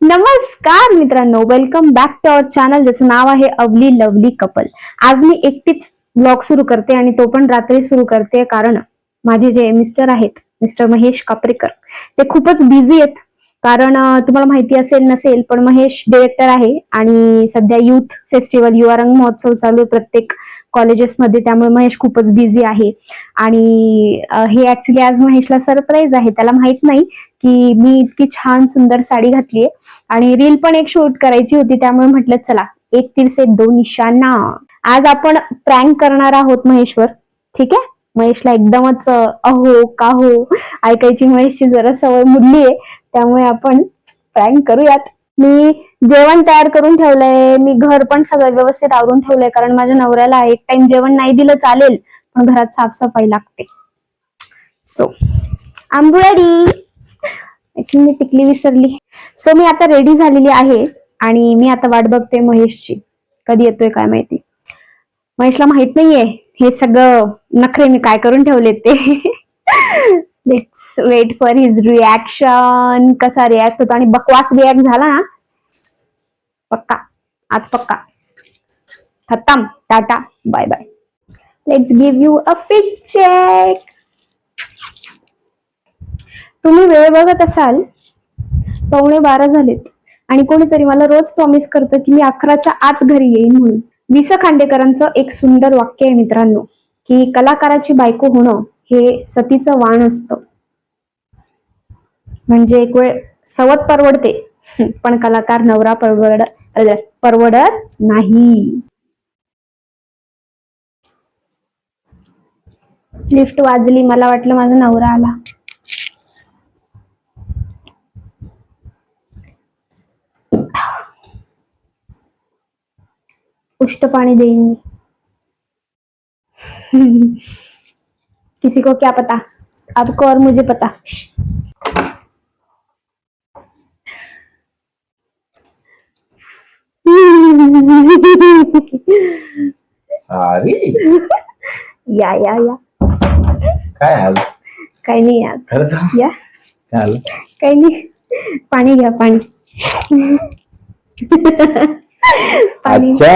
नमस्कार मित्रांनो, welcome back to our channel ज्याचं नाव आहे अवली लवली कपल. आज मी एकटीच ब्लॉग सुरू करते आणि तो पण रात्री सुरू करते, कारण माझे जे मिस्टर आहेत, मिस्टर महेश कापरेकर, ते खूपच बिझी आहेत. कारण तुम्हाला माहिती असेल नसेल, पण महेश डिरेक्टर आहे आणि सध्या युथ फेस्टिवल युवा रंग महोत्सव चालू आहे प्रत्येक कॉलेजेसमध्ये. त्यामुळे महेश खूपच बिझी आहे आणि हे ऍक्च्युली आज महेशला सरप्राईज आहे. त्याला माहित नाही की मी इतकी छान सुंदर साडी घातलीये आणि रील पण एक शूट करायची होती. त्यामुळे म्हटलं चला एक तीर से दो निशाना. आज आपण प्रँक करणार आहोत महेशवर. ठीक आहे, महेशला एकदमच अहो काहो ऐकायची महेशची जरा सवय मुडली आहे, त्यामुळे आपण प्रँक करूयात. मी जेवण तयार करून ठेवलंय, मी घर पण सगळं व्यवस्थित आवरून ठेवलंय, कारण माझ्या नवऱ्याला एक टाइम जेवण नाही दिलं चालेल, पण घरात साफसफाई लागते. So I am ready. मी टिकली विसरली. सो मी आता रेडी झालेली आहे आणि मी आता वाट बघते महेशची, कधी येतोय काय माहिती. महेशला माहित नाहीये हे सगळं नखरे मी काय करून ठेवले ते. Let's wait for his reaction. कसा रिॲक्ट होतो, आणि बकवास रिॲक्ट झाला ना पक्का, आज पक्का. खतम, tata bye bye. Let's give you a fit check. तुम्ही वेळ बघत असाल 11:15 झालेत आणि कोणीतरी मला रोज प्रॉमिस करतं की मी 11च्या आत घरी येईन म्हणून. वि स खांडेकरांचं एक सुंदर वाक्य आहे मित्रांनो, की कलाकाराची बायको होणं हे सतीचं वाण असतं. म्हणजे एक वेळ सवत परवडते, पण कलाकार नवरा परवडत नाही. लिफ्ट वाजली, मला वाटलं माझा नवरा आला. उष्ट पानी देंगे. किसी को क्या पता, आपको और मुझे पता. सारी या या या. काय आज? काही नाही आज. खरंच या काय आलं? काही नाही. पाणी घ्या, पाणी. पाणी. अच्छा,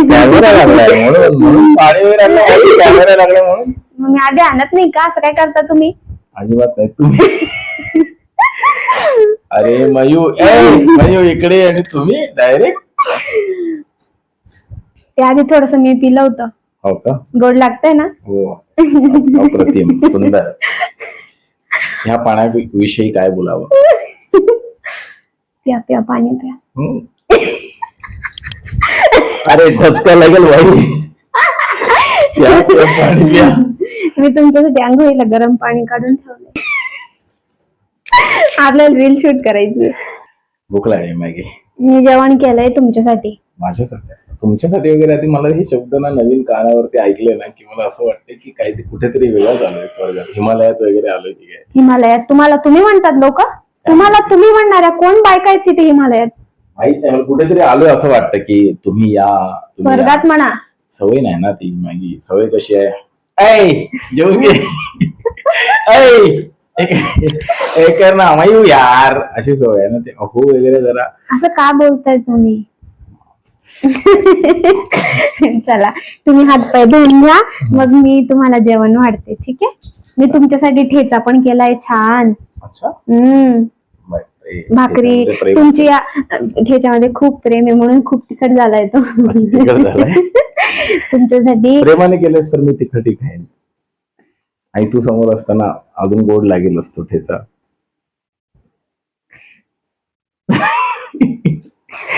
कॅमेरा लागलाय म्हणून पाणी वगैरे आणलं, कॅमेरा लागला म्हणून. मग मी आधी आणत नाही का? असं काय करता तुम्ही? अजिबात नाही तुम्ही. अरे मयू इकडे, आणि तुम्ही डायरेक्ट. ते आधी थोडस मी पिलं होतं. हो का? गोड लागतंय ना? हो, अप्रतिम सुंदर. ह्या पाण्याविषयी काय बोलावं? प्या प्या, पाणी प्या. अरे ठसका लागेल भाई. पाणी प्या. मी तुमच्यासाठी आंघोळीला गरम पाणी काढून ठेवलंय. आपल्याला रील शूट करायची. भूक लागली मॅगी. मी जेवण केलंय तुमच्यासाठी. माझ्यासाठी? तुमच्यासाठी वगैरे आधी मला हे शब्द ना नवीन कानावरती ऐकले ना, की मला असं वाटतं की काही कुठेतरी वेगळं झालंय स्वर्गात, हिमालयात वगैरे आलोय की काय. हिमालयात? तुम्हाला तुम्ही म्हणतात लोक, तुम्हाला तुम्ही म्हणणाऱ्या कोण बायका आहेत तिथे हिमालयात? माहित नाही, मला कुठेतरी आलोय असं वाटतं की तुम्ही या. स्वर्गात म्हणा. सवय नाही ना ती मॅगी. सवय कशी आहे? ऐ जेवून घे. एक ना मयू यार, अशी सवय आहे ना ते. अहो वगैरे जरा असं का बोलताय तुम्ही? चला तुम्ही हातपाय धुवून घ्या, मग मी तुम्हाला जेवण वाढते. ठीक आहे? मी तुमच्यासाठी ठेचा पण केलाय छान. अच्छा. भाकरी. तुमची या ठेच्यामध्ये खूप प्रेम आहे म्हणून खूप तिखट झालाय तो. तुमच्यासाठी प्रेमाने केलेस तर मी तिखटही खाईन, आणि तू समोर असताना अजून गोड लागेल असतो ठेचा.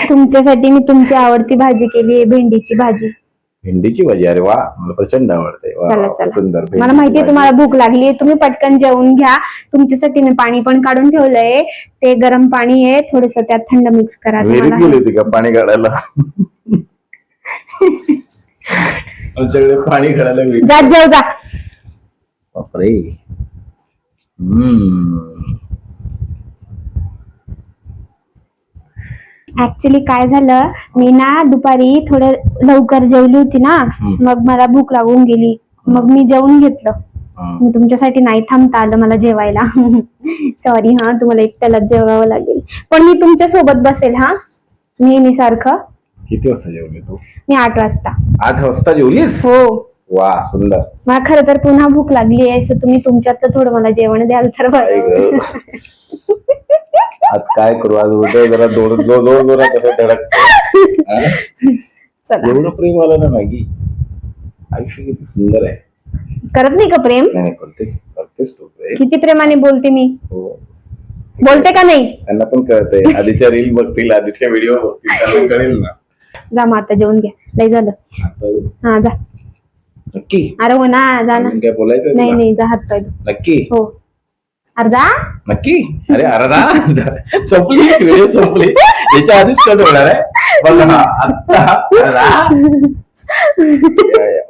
तुमच्यासाठी मी तुमची आवडती भाजी केली आहे, भेंडीची भाजी. भेंडीची भाजी? अरे वा, मला प्रचंड आवडते. चला चला, सुंदर. मला माहितीये तुम्हाला भूक लागली, तुम्ही पटकन जेवून घ्या. तुमच्यासाठी मी पाणी पण काढून ठेवलंय, ते गरम पाणी आहे, थोडस त्यात थंड मिक्स करा. गेली होती का पाणी काढायला? आमच्याकडे पाणी काढायला जात जाऊ जा. बापरे. ऍक्च्युली काय झालं, मी ना दुपारी थोडं लवकर जेवली होती ना, मग मला भूक लागून गेली, मग मी जेवून घेतलं. मी तुमच्यासाठी नाही थांबता आलं मला जेवायला. सॉरी हा, तुम्हाला एकट्यालाच जेवावं लागेल. पण मी तुमच्या सोबत बसेल हा, नेहमी सारखं. किती वाजता जेवली तू? मी 8 वाजता. 8 वाजता जेवलीस? हो. वा, सुंदर. मला खरं तर पुन्हा भूक लागली आहे, तर तुम्ही तुमच्यात तर थोडं मला जेवण द्याल तर आई बरं. गं. आज काय करू? आज उद्या जरा जोरात कसं धडक. चला. एवढं प्रेम आलं ना मॅगी. आयुष्य किती सुंदर आहे. करत नाही का प्रेम? नाही करतेस तू प्रेम. किती प्रेमाने बोलते मी. हो. बोलते का नाही? त्यांना पण कळतंय. आधीच्या रील बघतील, आधीच्या व्हिडिओ बघतील, त्यांना कळेल ना. जा मग आता जेवून घ्या, लय झालं. हा जा. नक्की? अरे हो ना, जा ना. काय बोलायचं? नाही जा, हात पाय धु. नक्की? हो. अर्धा नक्की? अरे अर्धा संपली, व्हिडिओ संपली. याच्या आधीच कट होणार आहे. बघ ना आता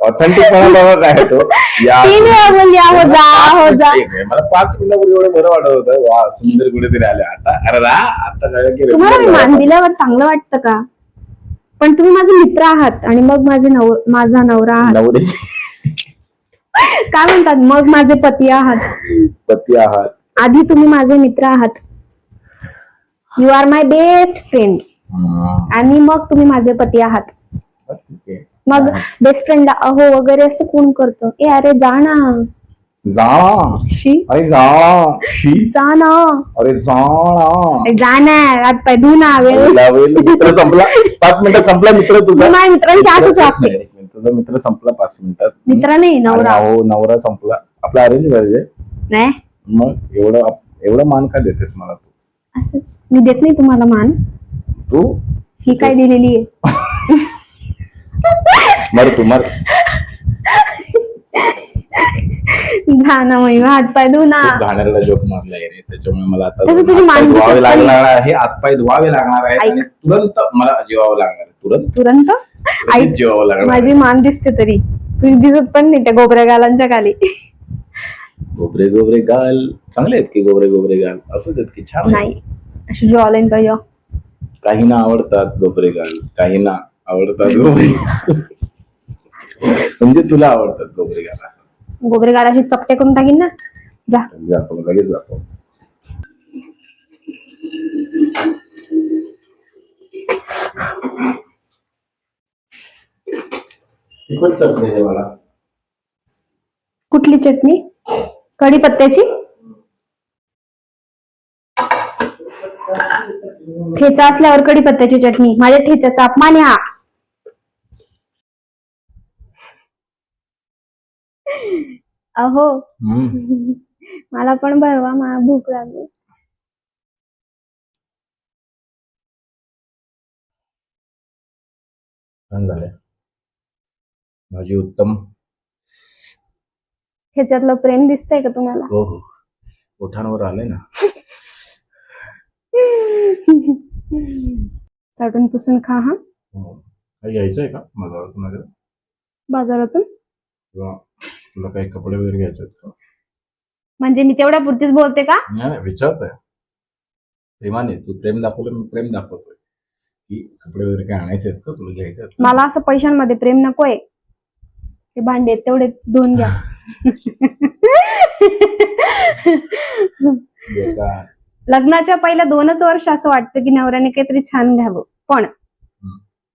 ऑथेंटिकपणा बाबा काय तो. 3 वेळा बोलली हो जा हो जा. मला 5 मिनिटापूर्वी एवढं बरं वाटत होतं. वा, सुंदर कुठेतरी आले. आता अर्धा, आता कळलं की तुम्हाला मी मान दिल्यावर चांगलं वाटतं का? पण तुम्ही माझे मित्र आहात आणि मग माझा नवरा आहात. नवरे काय म्हणतात, मग माझे पती आहात. आधी तुम्ही माझे मित्र आहात. You are my best friend. आणि मग तुम्ही माझे पती आहात. मग बेस्ट फ्रेंडला अहो वगैरे असं कोण करतं? ए अरे जा ना. शी. अरे जा ना. अरे जा ना, हात पाय धु ना. मित्र संपला. 5 मिनिटात संपला मित्र तुझा. माझ्या मित्रांच्या आतच वागते. तुझा मित्र संपला 5 मिनिटात. मित्र नाही, नवरा. हो, नवरा संपला. आपला अरेंज मॅरेज आहे. नाही मग एवढं मान का देतेस मला तू? असंच मी देत नाही तुम्हाला मान. तू ही काय दिलेली आहे? मर. जा ना मग, हात पाय धु ना. घाणेरडा जोक मारला रे, त्याच्यामुळे मला आता तसं तुझी मान दिसत धुवावे नाही. लागणार आहे. हातपाय धुवावे लागणार आहे आणि तुरंत मला जेवावं लागणार आहे. तुरंत लगेच जेवावं लागणार. माझी मान दिसते तरी तुझी दिसत पण नाही त्या गोबऱ्या गालांच्या खाली. गोबरे गाल चांगले आहेत की? गोबरे गाल असू देत की, छान नाही, अशी जॉ लाईन पाहिजे. काहींना आवडतात गोबरे गाल, काहींना आवडतात गोबरे गाल. म्हणजे तुला आवडतात गोबरे गाल? गोबरे गाल अशी चपटे करून टाकीन ना. जातो लगेच जातो. तिखट चटणी आहे मला. कुठली चटणी? कढीपत्त्याची? ठेचा असल्यावर कढीपत्त्याची चटणी? माझ्या ठेच्याचा अपमान आहे हा. अहो मला पण भरवा, मला भूक लागली. छान झालंय भाजी, उत्तम. ह्याच्यातलं प्रेम दिसतंय का तुम्हाला? हो, ओठांवर आले ना. चटून पुसून खा हा. काही घ्यायचंय का मला तुझ्याकडे बाजारातून? किंवा तुला काही कपडे वगैरे घ्यायचे का? म्हणजे मी तेवढ्या पुरतीच बोलते का? नाही, विचारतोय प्रेमाने. तू प्रेम दाखवलं, मी प्रेम दाखवतोय की कपडे वगैरे काय आणायचे आहेत का, तुला घ्यायचे आहेत? मला असं पैशांमध्ये प्रेम नकोय. ते भांडे तेवढे धुवून घ्या. लग्नाच्या पहिल्या 2च वर्ष असं वाटतं की नवऱ्याने काहीतरी छान घ्यावं, पण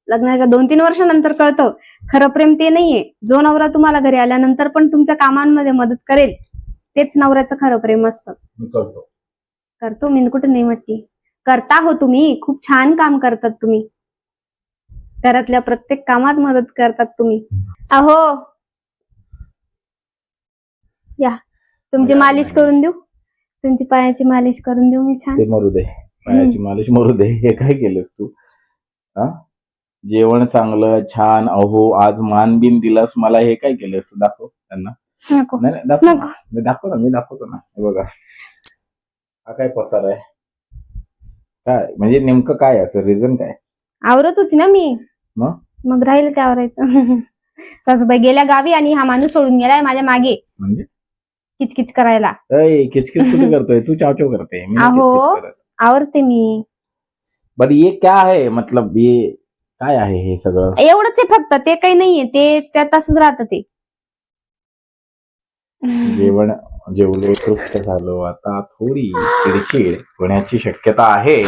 लग्नाच्या 2-3 वर्षानंतर कळतं खरं प्रेम ते नाहीये. जो नवरा तुम्हाला घरी आल्यानंतर पण तुमच्या कामांमध्ये मदत करेल तेच नवऱ्याचं खरं प्रेम असतं. करतो मी, कुठे नाही म्हटली. करता हो तुम्ही, खूप छान काम करतात तुम्ही. घरातल्या प्रत्येक कामात मदत करतात तुम्ही. अहो या, तुमची मालिश करून देऊ? तुमची पायाची मालिश करून देऊ मी छान? ते मरू दे, पायाची मालिश मरू दे. हे काय केलंस तू? जेवण चांगलं छान, अहो आज मान बिन दिलास मला, हे काय केलंस तू? दाखव त्यांना. नको नाही दाखव ना, मी दाखवतो ना. हे बघा, हा काय पसार आहे? काय म्हणजे नेमकं काय असं रिझन काय? आवरत होती ना मी, मग राहिलं ते आवरायचं. सासूबाई गेल्या गावी आणि हा माणूस सोडून गेलाय माझ्या मागे. म्हणजे किचकिच करायला. किचकिच कुठे करतोय तू? चावचाव करते. अहो आवरते मी. बरं ये क्या आहे, मतलब ये काय आहे हे सगळं? एवढंच आहे फक्त, ते काही नाहीये. ते त्यात असंच राहतं ते. जेवण जेवलो, तृप्त झालो. आता थोडी चिडचिड होण्याची शक्यता आहे,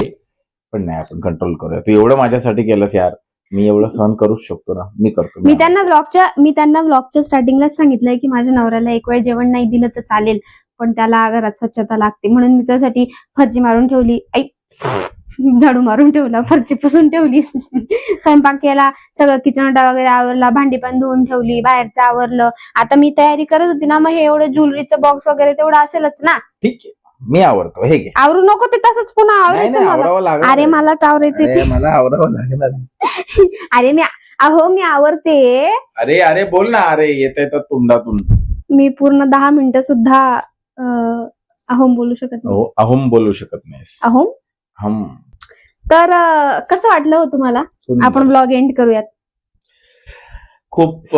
पण नाही, आपण कंट्रोल करूया. तू एवढं माझ्यासाठी केलंस यार, मी एवढं सहन करूच शकतो ना. मी करतो. मी त्यांना ब्लॉगच्या स्टार्टिंगलाच सांगितलंय की माझ्या नवऱ्याला एक वेळ जेवण नाही दिलं तर चालेल, पण त्याला घरात स्वच्छता लागते, म्हणून मी त्यासाठी फरची मारून ठेवली, झाडू मारून ठेवला, फरची पुसून ठेवली, स्वयंपाक केला, सगळं किचन वगैरे आवरला, भांडी पण धुवून ठेवली, बाहेरचं आवरलं. आता मी तयारी करत होती ना, मग हे एवढं ज्वेलरीचं बॉक्स वगैरे तेवढं असेलच ना. ठीक आहे, मी आवडतो. हे घे. आवरू नको ते तसंच पुन्हा नाही, आवरायचं नाही, मला. आवरावं लागणार अरे आहे. मलाच आवरायचं अरे, मला आवरावं लागणार आहे. अरे मी आवरते. अरे अरे बोल ना. अरे येत तर तोंडातून. मी पूर्ण 10 मिनिटं सुद्धा अहोम बोलू शकत नाही. हो, अहम बोलू शकत नाहीस. अहोम. हम. तर कसं वाटलं हो तुम्हाला? आपण ब्लॉग एंड करूयात. खूप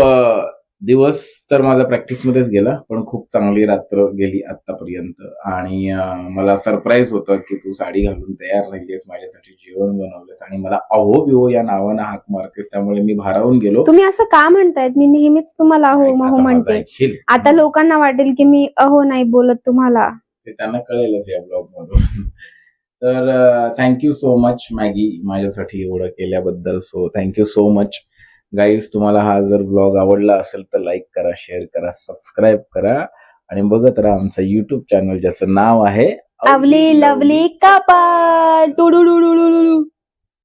दिवस तर माझा प्रॅक्टिसमध्येच गेला, पण खूप चांगली रात्र गेली आतापर्यंत. आणि मला सरप्राईज होतं की तू साडी घालून तयार राहिलीस, माझ्यासाठी जेवण बनवलंस आणि मला अहो बिहो या नावानं हाक मारतेस, त्यामुळे मी भारावून गेलो. तुम्ही असं का म्हणतायत? मी नेहमीच तुम्हाला अहो ऐक, अहो आता माझं म्हणते. ऐकशील? आता लोकांना वाटेल की मी अहो नाही बोलत तुम्हाला. ते त्यांना कळेलच या ब्लॉग मधून. तर थँक्यू सो मच मॅगी, माझ्यासाठी एवढं केल्याबद्दल. So thank you so much guys. तुम्हाला हा जर ब्लॉग आवडला असेल तर लाईक करा, शेअर करा, सबस्क्राईब करा आणि बघत राहा आमचं युट्यूब चॅनल, ज्याचं नाव आहे अवली लवली कपल.